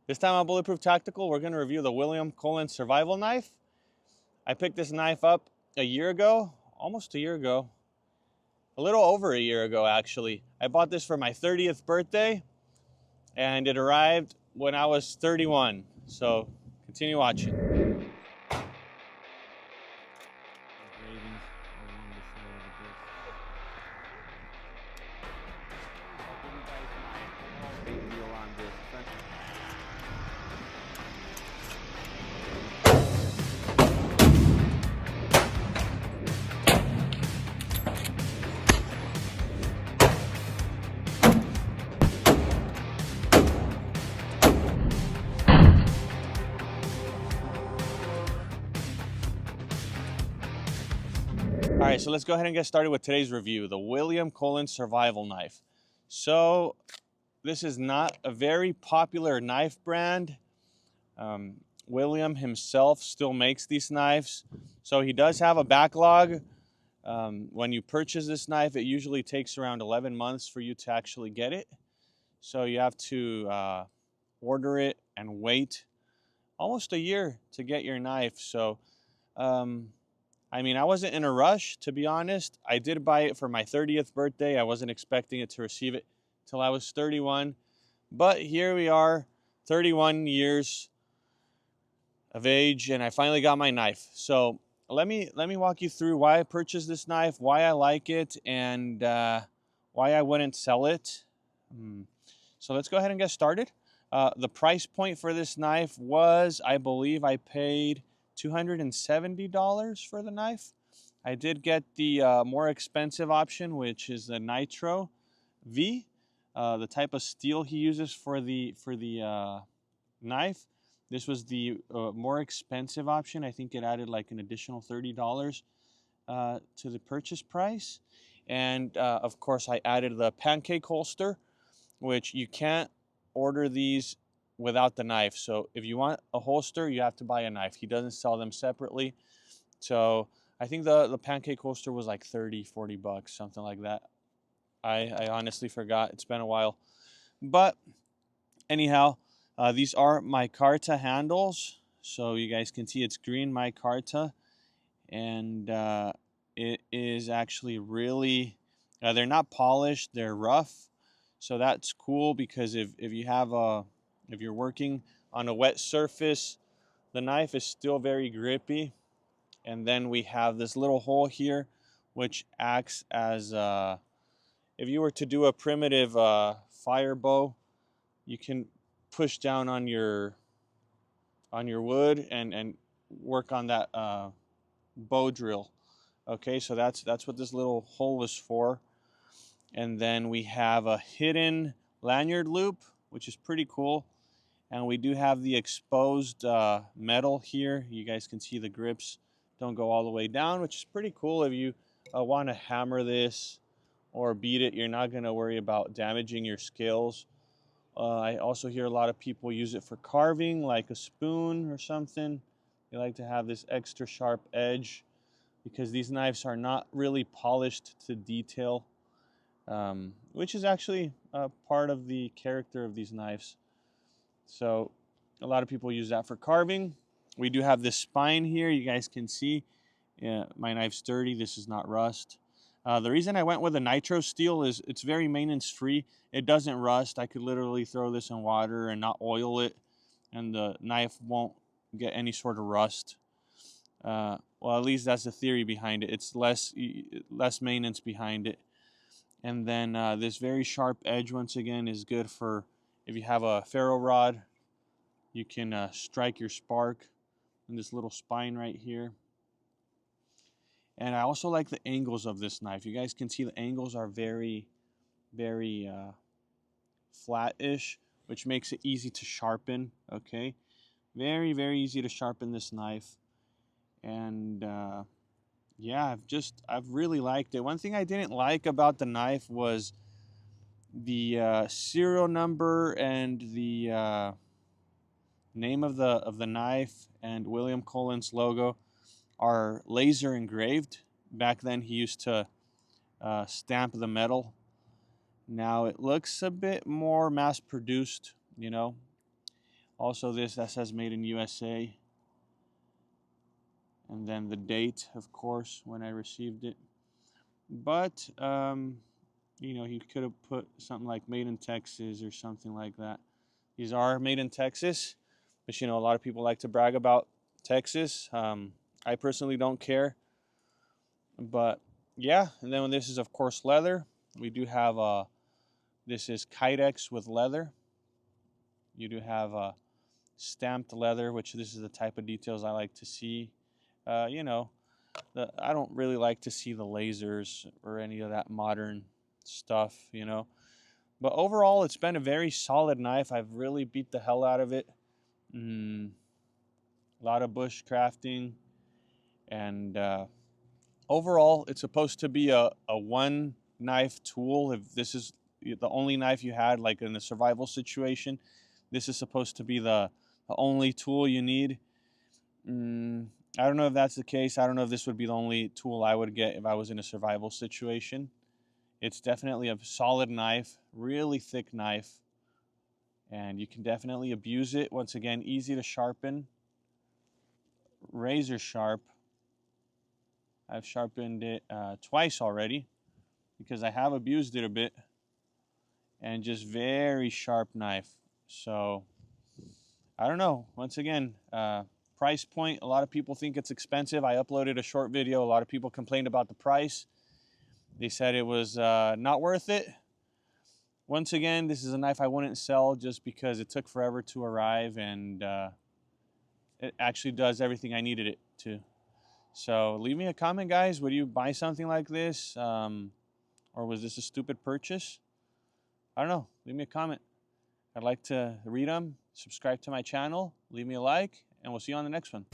This time on Bulletproof Tactical, we're going to review the William Cullen survival knife. I picked this knife up a year ago, almost a year ago, a little over a year ago actually. I bought this for my 30th birthday and it arrived when I was 31. So continue watching. All right, so let's go ahead and get started with today's review, the William Cullen survival knife. So this is not a very popular knife brand. William himself still makes these knives, so he does have a backlog. When you purchase this knife, it usually takes around 11 months for you to actually get it. So you have to order it and wait almost a year to get your knife. So I mean, I wasn't in a rush, to be honest. I did buy it for my 30th birthday. I wasn't expecting it to receive it till I was 31. But here we are, 31 years of age, and I finally got my knife. So let me walk you through why I purchased this knife, why I like it, and why I wouldn't sell it. So let's go ahead and get started. The price point for this knife was, I believe I paid $270 for the knife. I did get the more expensive option, which is the Nitro V. The type of steel he uses for the knife. This was the more expensive option. I think it added like an additional $30 to the purchase price. And of course, I added the pancake holster, which you can't order these without the knife. So if you want a holster, you have to buy a knife. He doesn't sell them separately. So I think the pancake holster was like 30-40 bucks, something like that. I honestly forgot. It's been a while. But anyhow, these are micarta handles. So you guys can see it's green micarta. And it is actually really, they're not polished, they're rough. So that's cool because if you're working on a wet surface, the knife is still very grippy. And then we have this little hole here, which acts as if you were to do a primitive fire bow, you can push down on your wood and work on that bow drill. Okay, so that's what this little hole is for. And then we have a hidden lanyard loop, which is pretty cool. And we do have the exposed metal here. You guys can see the grips don't go all the way down, which is pretty cool. If you want to hammer this or beat it, you're not going to worry about damaging your scales. I also hear a lot of people use it for carving, like a spoon or something. They like to have this extra sharp edge because these knives are not really polished to detail, which is actually part of the character of these knives. So a lot of people use that for carving. We do have this spine here. You guys can see my knife's sturdy. This is not rust. The reason I went with a nitro steel is it's very maintenance free. It doesn't rust. I could literally throw this in water and not oil it, and the knife won't get any sort of rust. Well, at least that's the theory behind it. It's less maintenance behind it. And then this very sharp edge, once again, is good for if you have a ferro rod. You can strike your spark in this little spine right here. And I also like the angles of this knife. You guys can see the angles are very, very flat-ish, which makes it easy to sharpen. Okay, very, very easy to sharpen this knife. And yeah, I've really liked it. One thing I didn't like about the knife was the serial number and the name of the knife and William Cullen's logo are laser engraved. Back then he used to stamp the metal. Now it looks a bit more mass produced, you know. Also this that says made in USA. And then the date, of course, when I received it. But, you know, he could have put something like made in Texas or something like that. These are made in Texas, but, you know, a lot of people like to brag about Texas. I personally don't care. But, yeah, and then this is, of course, leather. We do have, this is Kydex with leather. You do have stamped leather, which this is the type of details I like to see. You know, I don't really like to see the lasers or any of that modern stuff, you know. But overall, it's been a very solid knife. I've really beat the hell out of it. A lot of bush crafting. And overall, it's supposed to be a one knife tool. If this is the only knife you had, like in a survival situation, this is supposed to be the only tool you need. I don't know if that's the case. I don't know if this would be the only tool I would get if I was in a survival situation. It's definitely a solid knife, really thick knife, and you can definitely abuse it. Once again, easy to sharpen, razor sharp. I've sharpened it twice already because I have abused it a bit, and just very sharp knife. So I don't know. Once again, price point, a lot of people think it's expensive. I uploaded a short video. A lot of people complained about the price. They said it was not worth it. Once again, this is a knife I wouldn't sell just because it took forever to arrive, and it actually does everything I needed it to. So leave me a comment, guys. Would you buy something like this? Or was this a stupid purchase? I don't know. Leave me a comment. I'd like to read them. Subscribe to my channel. Leave me a like, and we'll see you on the next one.